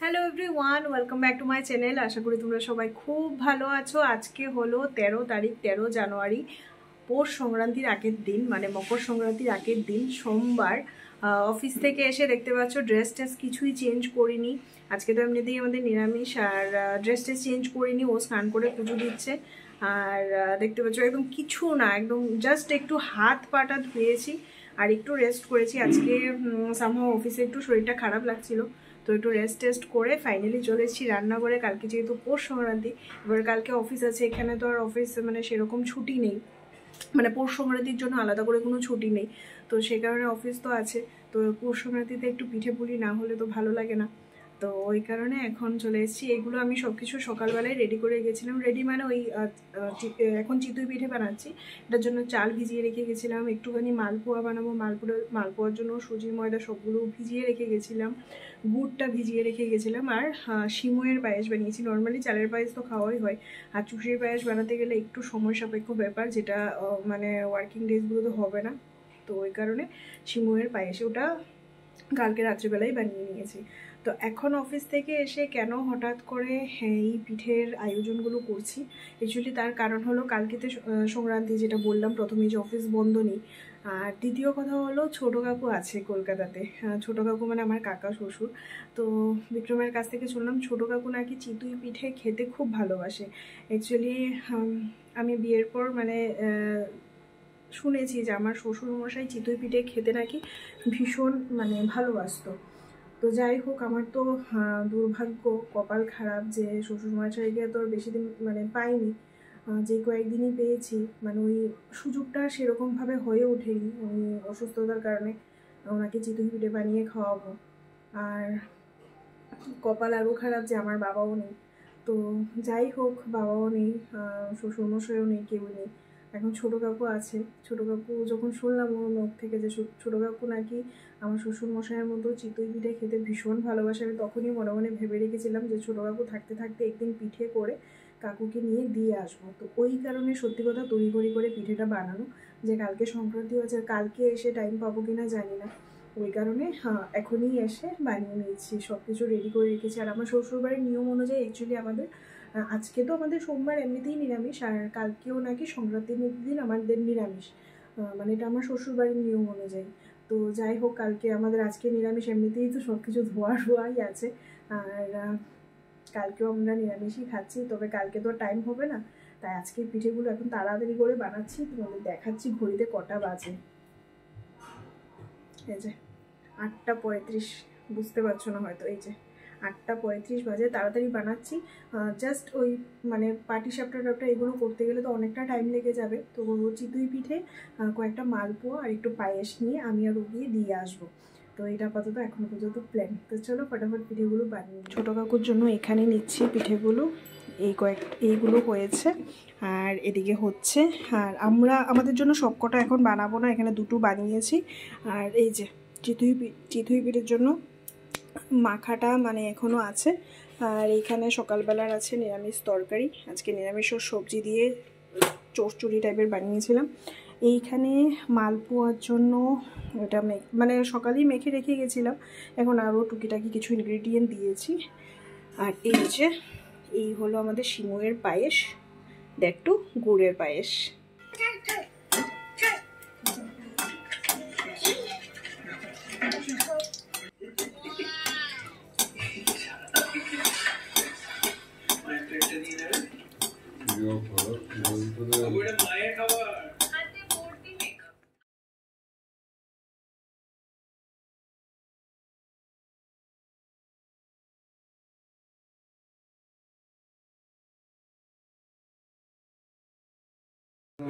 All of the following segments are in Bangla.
Hello everyone, welcome back to my channel. আশা করি তোমরা সবাই খুব ভালো আছো। আজকে হলো 13 তারিখ, 13 জানুয়ারি, পৌষ সংক্রান্তির আগের দিন, মানে মকর সংক্রান্তির আগের দিন, সোমবার। অফিস থেকে এসে দেখতে পাচ্ছ ড্রেস টেস কিছুই চেঞ্জ করিনি। আজকে তো এমনিতেই আমাদের নিরামিষ, আর ড্রেস টেস চেঞ্জ করিনি। ও স্নান করে পুজো দিচ্ছে। আর দেখতে পাচ্ছ একদম কিছু না, একদম জাস্ট একটু হাত পাটা ধুয়েছি আর একটু রেস্ট করেছি। আজকে সামহাও অফিসে একটু শরীরটা খারাপ লাগছিল, তো একটু রেস্ট টেস্ট করে ফাইনালি চলে এসেছি রান্নাঘরে। কালকে যেহেতু পৌষ সংক্রান্তি, এবার কালকে অফিস আছে। এখানে তো আর অফিস মানে সেরকম ছুটি নেই, মানে পৌষ সংক্রান্তির জন্য আলাদা করে কোনো ছুটি নেই, তো সে কারণে অফিস তো আছে। তো পৌষ সংক্রান্তিতে একটু পিঠে পুলি না হলে তো ভালো লাগে না, তো ওই কারণে এখন চলে এসেছি। এগুলো আমি সব কিছু সকালবেলায় রেডি করে গেছিলাম। রেডি মানে ওই এখন চিতই পিঠে বানাচ্ছি, এটার জন্য চাল ভিজিয়ে রেখে গেছিলাম। একটুখানি মালপোয়া বানাবো, মালপোয়ার জন্য সুজি ময়দা সবগুলো ভিজিয়ে রেখে গেছিলাম, গুড়টা ভিজিয়ে রেখে গেছিলাম, আর সিমুয়ের পায়েস বানিয়েছি। নর্মালি চালের পায়েস তো খাওয়াই হয়, আর চুষির পায়েস বানাতে গেলে একটু সময় সাপেক্ষ ব্যাপার, যেটা মানে ওয়ার্কিং ডেজগুলোতে হবে না, তো ওই কারণে সিমুয়ের পায়েস ওটা কালকে রাত্রিবেলায় বানিয়ে নিয়েছি। তো এখন অফিস থেকে এসে কেন হঠাৎ করে এই পিঠের আয়োজনগুলো করছি, অ্যাকচুয়ালি তার কারণ হলো কালকেতে সংক্রান্তি, যেটা বললাম প্রথমেই যে অফিস বন্ধ নেই। আর দ্বিতীয় কথা হলো ছোটো কাকু আছে কলকাতাতে। ছোটো কাকু মানে আমার কাকা শ্বশুর। তো বিক্রমের কাছ থেকে শুনলাম ছোটো কাকু নাকি চিতই পিঠে খেতে খুব ভালোবাসে। অ্যাকচুয়ালি আমি বিয়ের পর মানে শুনেছি যে আমার শ্বশুরমশাই চিতই পিঠে খেতে নাকি ভীষণ মানে ভালোবাসতো। তো যাই হোক, আমার তো দুর্ভাগ্য, কপাল খারাপ যে শ্বশুরমশাইকে তো বেশি দিন মানে পাইনি, যে কয়েকদিনই পেয়েছি, মানে ওই সুযোগটা সেরকমভাবে হয়ে ওঠেনি। উনি অসুস্থতার কারণে ওনাকে চিতই পিঠে বানিয়ে খাওয়াবো। আর কপাল আরও খারাপ যে আমার বাবাও নেই। তো যাই হোক, বাবাও নেই, শ্বশুরমশাইও নেই, কেউ নেই। এখন ছোটো কাকু আছে। ছোটো কাকু যখন শুনলাম ওর মুখ থেকে যে ছোটো কাকু নাকি আমার শ্বশুরমশাইয়ের মতো চিতই পিঠে খেতে ভীষণ ভালোবাসে, আমি তখনই মনে মনে ভেবে রেখেছিলাম যে ছোটো কাকু থাকতে থাকতে একদিন পিঠে করে কাকুকে নিয়ে দিয়ে আসবো। তো ওই কারণে সত্যি কথা তড়িঘড়ি করে পিঠেটা বানানো, যে কালকে সংক্রান্তি আছে, কালকে এসে টাইম পাবো কিনা জানি না, ওই কারণে এখনই এসে বানিয়ে নিয়েছি, সব কিছু রেডি করে রেখেছি। আর আমার শ্বশুরবাড়ির নিয়ম অনুযায়ী অ্যাকচুয়ালি আমাদের আজকে তো আমাদের সোমবার এমনিতেই নিরামিষ, আর কালকেও নাকি সংক্রান্তির দিন আমাদের নিরামিষ, মানে এটা আমার শ্বশুরবাড়ির নিয়ম অনুযায়ী। তো যাই হোক, কালকে আমাদের আজকে নিরামিষ, এমনিতেই তো সব কিছু ধোয়াই আছে, আর কালকেও আমরা নিরামিষই খাচ্ছি। তবে কালকে তো টাইম হবে না, তাই আজকে পিঠেগুলো এখন তাড়াতাড়ি করে বানাচ্ছি। তোমাদের দেখাচ্ছি ঘড়িতে কটা বাজে। এই যে 8:35, বুঝতে পারছো না হয়তো, এই যে 8:35 বাজে, তাড়াতাড়ি বানাচ্ছি। জাস্ট ওই মানে পাটি সাপটা টাপটা এগুলো করতে গেলে তো অনেকটা টাইম লেগে যাবে। তো চিতই পিঠে, কয়েকটা মালপোয়া আর একটু পায়েস নিয়ে আমি আর গিয়ে দিয়ে আসবো। তো এটা আপাতত এখনো পর্যন্ত প্ল্যান। তো চলো ফটাফট পিঠেগুলো বানিয়ে। ছোটো কাকুর জন্য এখানে নিচ্ছি পিঠেগুলো, এইগুলো হয়েছে আর এদিকে হচ্ছে। আর আমাদের জন্য সবকটা এখন বানাবো না, এখানে দুটো বানিয়েছি। আর এই যে চিতই পিঠের জন্য মাখাটা মানে এখনও আছে। আর এইখানে সকালবেলার আছে নিরামিষ তরকারি, আজকে নিরামিষ সবজি দিয়ে চচ্চড়ি টাইপের বানিয়েছিলাম। এইখানে মালপোয়ার জন্য এটা মানে সকালেই মেখে রেখে গেছিলাম, এখন আরও টুকিটাকি কিছু ইনগ্রিডিয়েন্ট দিয়েছি। আর এই হলো আমাদের সিমুয়ের পায়েস, দেখটু গুড়ের পায়েস।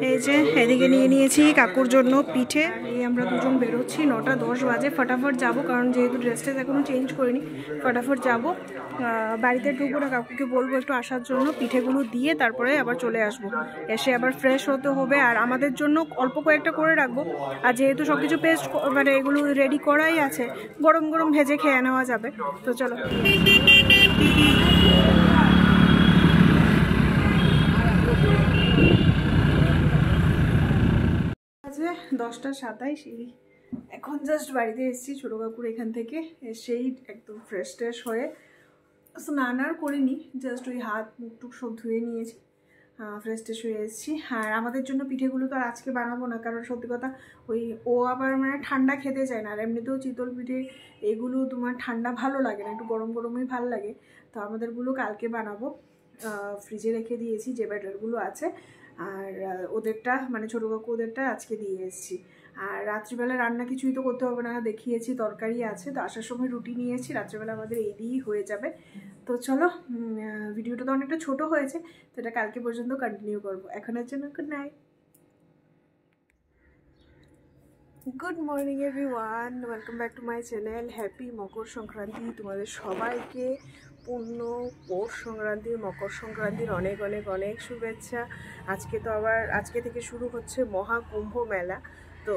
এই যে এদিকে নিয়ে নিয়েছি কাকুর জন্য পিঠে। এই আমরা দুজন বেরোচ্ছি, 9:10 বাজে। ফটাফট যাব, কারণ যেহেতু ড্রেসটা এখনও চেঞ্জ করিনি, ফটাফট যাব। বাড়িতে ঢুকবো না, কাকুকে বলবো একটু আসার জন্য, পিঠেগুলো দিয়ে তারপরে আবার চলে আসব। এসে আবার ফ্রেশ হতে হবে, আর আমাদের জন্য অল্প কয়েকটা করে রাখবো। আর যেহেতু সব কিছু পেস্ট মানে এগুলো রেডি করাই আছে, গরম গরম ভেজে খেয়ে নেওয়া যাবে। তো চলো। 10:27। এখন জাস্ট বাড়িতে এসেছি ছোটো কাকুর এখান থেকে। এসেই একদম ফ্রেশ ট্রেশ হয়ে স্নান আর করিনি, জাস্ট ওই হাত মুখ টুক সব ধুয়ে নিয়েছি, ফ্রেশ ট্রেশ হয়ে এসেছি। আর আমাদের জন্য পিঠেগুলো তো আর আজকে বানাবো না, কারণ সত্যি কথা ওই ও আবার মানে ঠান্ডা খেতে চায় না। আর এমনিতেও চিতল পিঠে এগুলো তোমার ঠান্ডা ভালো লাগে না, একটু গরম গরমই ভালো লাগে। তো আমাদেরগুলো কালকে বানাবো, ফ্রিজে রেখে দিয়েছি যে ব্যাটারগুলো আছে। আর ওদেরটা মানে ছোটো কাকু ওদেরটা আজকে দিয়ে এসেছি। আর রাত্রিবেলা রান্না কিছুই তো করতে হবে না, দেখিয়েছি তরকারি আছে। তো আসার সময় রুটি নিয়েছি, রাত্রিবেলা আমাদের এই দিয়েই হয়ে যাবে। তো চলো, ভিডিওটা তো অনেকটা ছোট হয়েছে, তো এটা কালকে পর্যন্ত কন্টিনিউ করবো। এখনের জন্য good night. Good morning everyone, welcome back to my channel. Happy Makar Sankranti তোমাদের সবাইকে। পূর্ণ পৌষ সংক্রান্তির, মকর সংক্রান্তির অনেক অনেক অনেক শুভেচ্ছা। আজকে তো আবার আজকে থেকে শুরু হচ্ছে মহাকুম্ভ মেলা। তো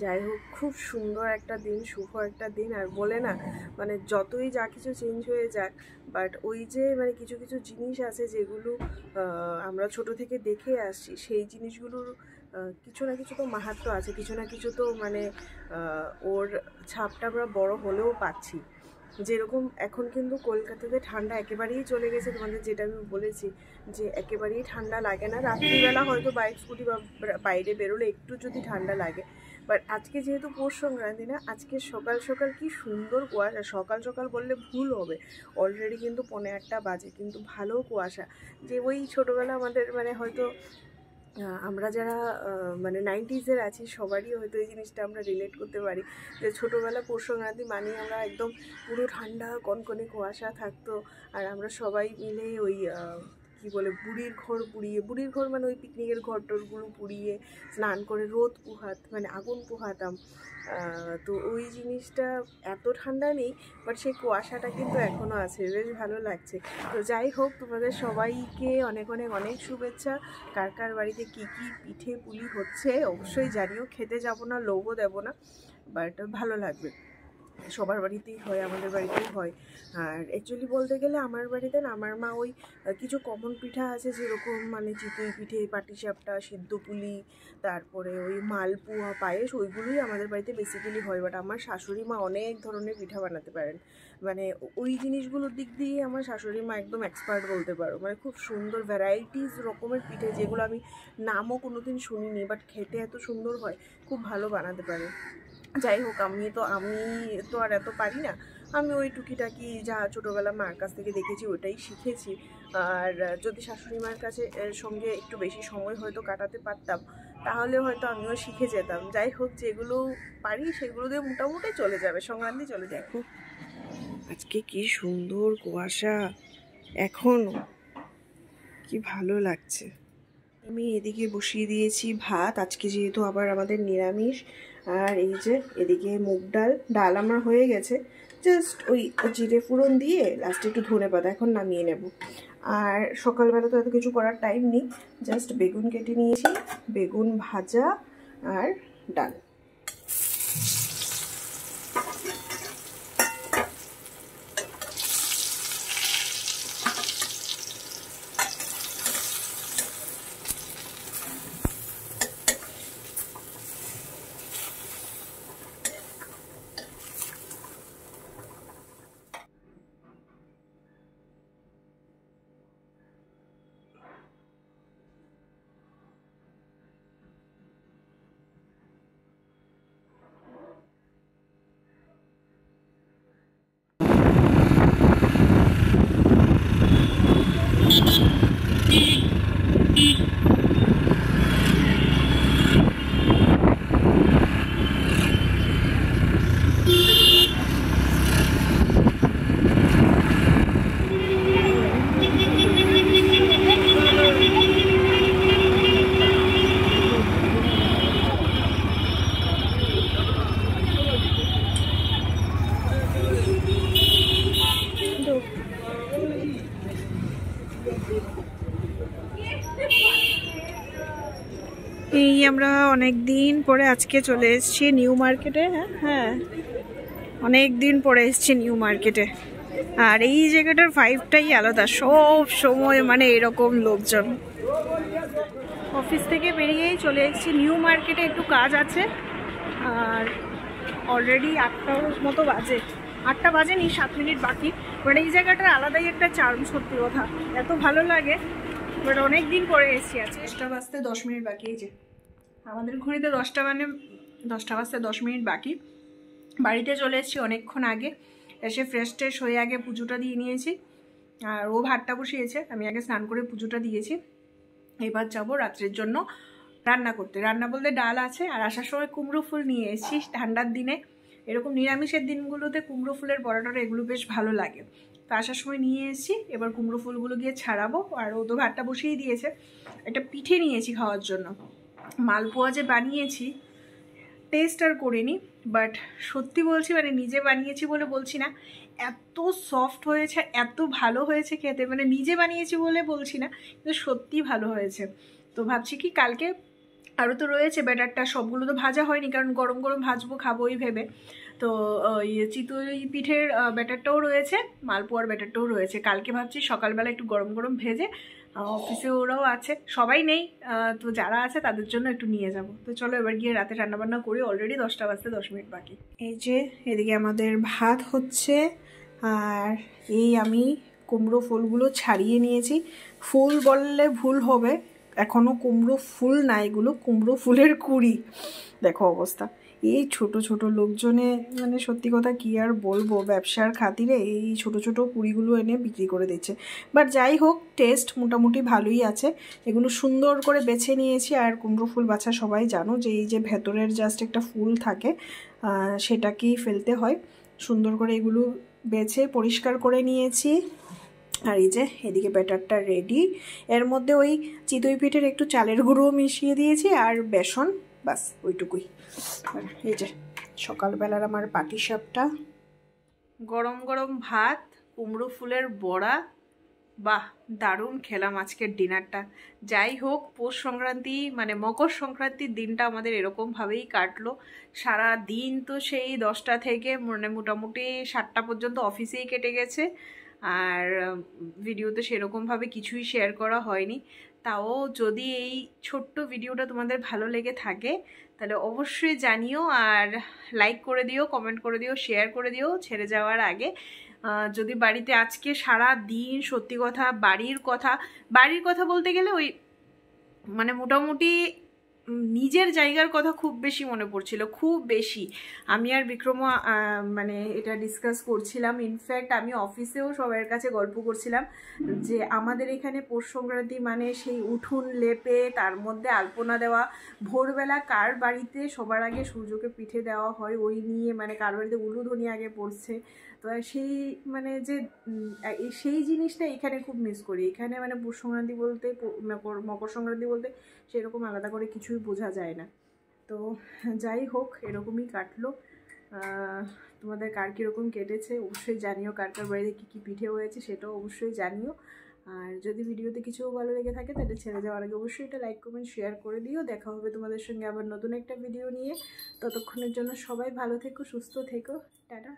যাই হোক, খুব সুন্দর একটা দিন, শুভ একটা দিন। আর বলে না মানে যতই যা কিছু চেঞ্জ হয়ে যাক, বাট ওই যে মানে কিছু কিছু জিনিস আছে যেগুলো আমরা ছোট থেকে দেখে আসছি, সেই জিনিসগুলোর কিছু না কিছু তো মাহাত্ম্য আছে, কিছু না কিছু তো মানে ওর ছাপটা আমরা বড় হলেও পাচ্ছি। যেরকম এখন কিন্তু কলকাতাতে ঠান্ডা একেবারেই চলে গেছে, তোমাদের যেটা আমি বলেছি যে একেবারেই ঠান্ডা লাগে না। রাত্রিবেলা হয়তো বাইক স্কুটি বা বাইরে বেরোলে একটু যদি ঠান্ডা লাগে, বাট আজকে যেহেতু পৌষ সংক্রান্তি না, আজকে সকাল সকাল কি সুন্দর কুয়াশা। সকাল সকাল বললে ভুল হবে, অলরেডি কিন্তু 8:45 বাজে, কিন্তু ভালো কুয়াশা। যে ওই ছোটোবেলা আমাদের মানে হয়তো আমরা যারা মানে 90s-এর আছি, সবারই হয়তো এই জিনিসটা আমরা রিলেট করতে পারি, যে ছোটোবেলা পৌষ সংক্রান্তি মানে আমরা একদম পুরো ঠান্ডা কনকনে কুয়াশা থাকতো। আর আমরা সবাই মিলে ওই কি বলে বুড়ির ঘর পুড়িয়ে, বুড়ির ঘর মানে ওই পিকনিকের ঘর টরগুলো পুড়িয়ে স্নান করে রোদ মানে আগুন পোহাতাম। তো ওই জিনিসটা এত ঠান্ডা নেই, বাট সেই কুয়াশাটা কিন্তু এখনও আছে, বেশ ভালো লাগছে। তো যাই হোক, তোমাদের সবাইকে অনেক অনেক অনেক শুভেচ্ছা। কার কার বাড়িতে কী কী পিঠে পুলি হচ্ছে অবশ্যই জানিও। খেতে যাব না, লোভও দেব না, বাট ভালো লাগবে। সবার বাড়িতেই হয়, আমাদের বাড়িতেও হয়। আর অ্যাকচুয়ালি বলতে গেলে আমার বাড়িতে না, আমার মা ওই কিছু কমন পিঠা আছে, যেরকম মানে চিতই পিঠে, পাটিসাপটা, সিদ্ধ পুলি, তারপরে ওই মালপোয়া, পায়েস, ওইগুলোই আমাদের বাড়িতে বেসিক্যালি হয়। বাট আমার শাশুড়ি মা অনেক ধরনের পিঠা বানাতে পারেন, মানে ওই জিনিসগুলোর দিক দিয়ে আমার শাশুড়ি মা একদম এক্সপার্ট বলতে পারো। মানে খুব সুন্দর ভ্যারাইটিস রকমের পিঠে, যেগুলো আমি নামও কোনোদিন শুনিনি, বাট খেতে এত সুন্দর হয়, খুব ভালো বানাতে পারে। যাই হোক, আমি তো আর এত পারি না। আমি ওই টুকিটাকি যা ছোটোবেলা মার কাছ থেকে দেখেছি ওটাই শিখেছি। আর যদি শাশুড়ি মার কাছে সঙ্গে একটু বেশি সময় হয়তো কাটাতে পারতাম, তাহলে হয়তো আমিও শিখে যেতাম। যাই হোক, যেগুলো পারি সেগুলো দিয়ে মোটামুটি চলে যাবে, সংক্রান্তি চলে যায়। দেখো আজকে কি সুন্দর কুয়াশা, এখনও কি ভালো লাগছে। আমি এদিকে বসিয়ে দিয়েছি ভাত, আজকে যেহেতু আবার আমাদের নিরামিষ। আর এই যে এদিকে মুগ ডাল আমার হয়ে গেছে, জাস্ট ওই জিরে ফোড়ন দিয়ে লাস্টে একটু ধনেপাতা, এখন নামিয়ে নেব। আর সকালবেলা তো এত কিছু করার টাইম নেই, জাস্ট বেগুন কেটে নিয়েছি, বেগুন ভাজা আর ডাল। আমরা অনেক দিন পরে আজকে চলে এসেছি নিউ মার্কেটে। হ্যাঁ, অনেক দিন পরে এসেছি নিউ মার্কেটে। আর এই জায়গাটার ভাইবটাই আলাদা, সব সময় মানে এরকম লোকজন। অফিস থেকে বেরিয়েই চলে এসেছি নিউ মার্কেটে, একটু কাজ আছে। আর অলরেডি 8টার মতো বাজে, 8টা বাজেনি, 7 মিনিট বাকি। বাট এই জায়গাটার আলাদাই একটা চার্ম, সত্যি কথা, এত ভালো লাগে। বাট অনেক দিন পরে এসেছি। আজকে 10টা বাজতে 10 মিনিট বাকি। এই যে আমাদের ঘড়িতে 10টা, মানে 10টা বাজতে 10 মিনিট বাকি। বাড়িতে চলে এসেছি অনেকক্ষণ আগে। এসে ফ্রেশ ট্রেশ হয়ে আগে পুজোটা দিয়ে নিয়েছি। আর ও ভাতটা বসিয়েছে, আমি আগে স্নান করে পুজোটা দিয়েছি। এবার যাবো রাত্রের জন্য রান্না করতে। রান্না বলতে ডাল আছে, আর আসার সময় কুমড়ো ফুল নিয়ে এসেছি। ঠান্ডার দিনে এরকম নিরামিষের দিনগুলোতে কুমড়ো ফুলের বড়াটা এগুলো বেশ ভালো লাগে, তো আসার সময় নিয়ে এসেছি। এবার কুমড়ো ফুলগুলো গিয়ে ছাড়াবো। আর ও তো ভাতটা বসিয়ে দিয়েছে। একটা পিঠে নিয়েছি খাওয়ার জন্য, মালপোয়া যে বানিয়েছি, টেস্ট আর করিনি। বাট সত্যি বলছি, মানে নিজে বানিয়েছি বলে বলছি না, এত সফট হয়েছে, এত ভালো হয়েছে খেতে। মানে নিজে বানিয়েছি বলে বলছি না, কিন্তু সত্যি ভালো হয়েছে। তো ভাবছি কি কালকে আরও তো রয়েছে ব্যাটারটা, সবগুলো তো ভাজা হয়নি, কারণ গরম গরম ভাজবো খাবোই ভেবে। তো চিতই পিঠের ব্যাটারটাও রয়েছে, মালপোয়ার ব্যাটারটাও রয়েছে। কালকে ভাবছি সকালবেলা একটু গরম গরম ভেজে, অফিসে ওরাও আছে, সবাই নেই, তো যারা আছে তাদের জন্য একটু নিয়ে যাব। তো চলো এবার গিয়ে রাতে রান্নাবান্না করি। অলরেডি 10টা বাজতে 10 মিনিট বাকি। এই যে এদিকে আমাদের ভাত হচ্ছে, আর এই আমি কুমড়ো ফুলগুলো ছাড়িয়ে নিয়েছি। ফুল বললে ভুল হবে, এখনও কুমড়ো ফুল না, এগুলো কুমড়ো ফুলের কুড়ি। দেখো অবস্থা, এই ছোট ছোট লোকজনে, মানে সত্যি কথা কি আর বলবো, ব্যবসার খাতিরে এই ছোট ছোট কুড়িগুলো এনে বিক্রি করে দিচ্ছে। বাট যাই হোক, টেস্ট মোটামুটি ভালোই আছে। এগুলো সুন্দর করে বেছে নিয়েছি। আর কুমড়ো ফুল বাছা সবাই জানো যে এই যে ভেতরের জাস্ট একটা ফুল থাকে, সেটাকেই ফেলতে হয়। সুন্দর করে এগুলো বেছে পরিষ্কার করে নিয়েছি। আর এই যে এদিকে ব্যাটারটা রেডি। এর মধ্যে ওই চিতই পিঠের একটু চালের গুঁড়ো মিশিয়ে দিয়েছি, আর বেসন, বাস ওইটুকুই। আর এই যে সকালবেলার আমার পাটিসাপটা, গরম গরম ভাত, কুমড়ো ফুলের বড়া। বাহ, দারুণ খেলাম আজকের ডিনারটা। যাই হোক, পৌষ সংক্রান্তি মানে মকর সংক্রান্তির দিনটা আমাদের এরকমভাবেই কাটলো। সারা দিন তো সেই 10টা থেকে মানে মোটামুটি 7টা পর্যন্ত অফিসেই কেটে গেছে। আর ভিডিওতে সেরকমভাবে কিছুই শেয়ার করা হয়নি। তাও যদি এই ছোট্ট ভিডিওটা তোমাদের ভালো লেগে থাকে তাহলে অবশ্যই জানিও, আর লাইক করে দিও, কমেন্ট করে দিও, শেয়ার করে দিও ছেড়ে যাওয়ার আগে। যদি বাড়িতে আজকে সারা দিন, সত্যি কথা বাড়ির কথা বলতে গেলে ওই মানে মোটামুটি নিজের জায়গার কথা খুব বেশি মনে পড়ছিল, খুব বেশি। আমি আর বিক্রম মানে এটা ডিসকাস করছিলাম। ইনফ্যাক্ট আমি অফিসেও সবার কাছে গল্প করছিলাম যে আমাদের এখানে পৌষ সংক্রান্তি মানে সেই উঠোন লেপে তার মধ্যে আলপনা দেওয়া, ভোরবেলা কার বাড়িতে সবার আগে সূর্যকে পিঠে দেওয়া হয় ওই নিয়ে, মানে কার বাড়িতে উলুধ্বনি আগে পড়ছে। তো সেই মানে যে সেই জিনিসটা এখানে খুব মিস করি। এখানে মানে পৌষ সংক্রান্তি বলতে, মকর সংক্রান্তি বলতে সেরকম আলাদা করে কিছুই বোঝা যায় না। তো যাই হোক, এরকমই কাটলো। তোমাদের কার কীরকম কেটেছে অবশ্যই জানিও, কার কার বাড়িতে কী কী পিঠে হয়েছে সেটাও অবশ্যই জানিও। আর যদি ভিডিওতে কিছু ভালো লেগে থাকে তাহলে ছেড়ে যাওয়ার আগে অবশ্যই এটা লাইক কমেন্ট শেয়ার করে দিও। দেখা হবে তোমাদের সঙ্গে আবার নতুন একটা ভিডিও নিয়ে। ততক্ষণের জন্য সবাই ভালো থেকো, সুস্থ থেকো, টাটা।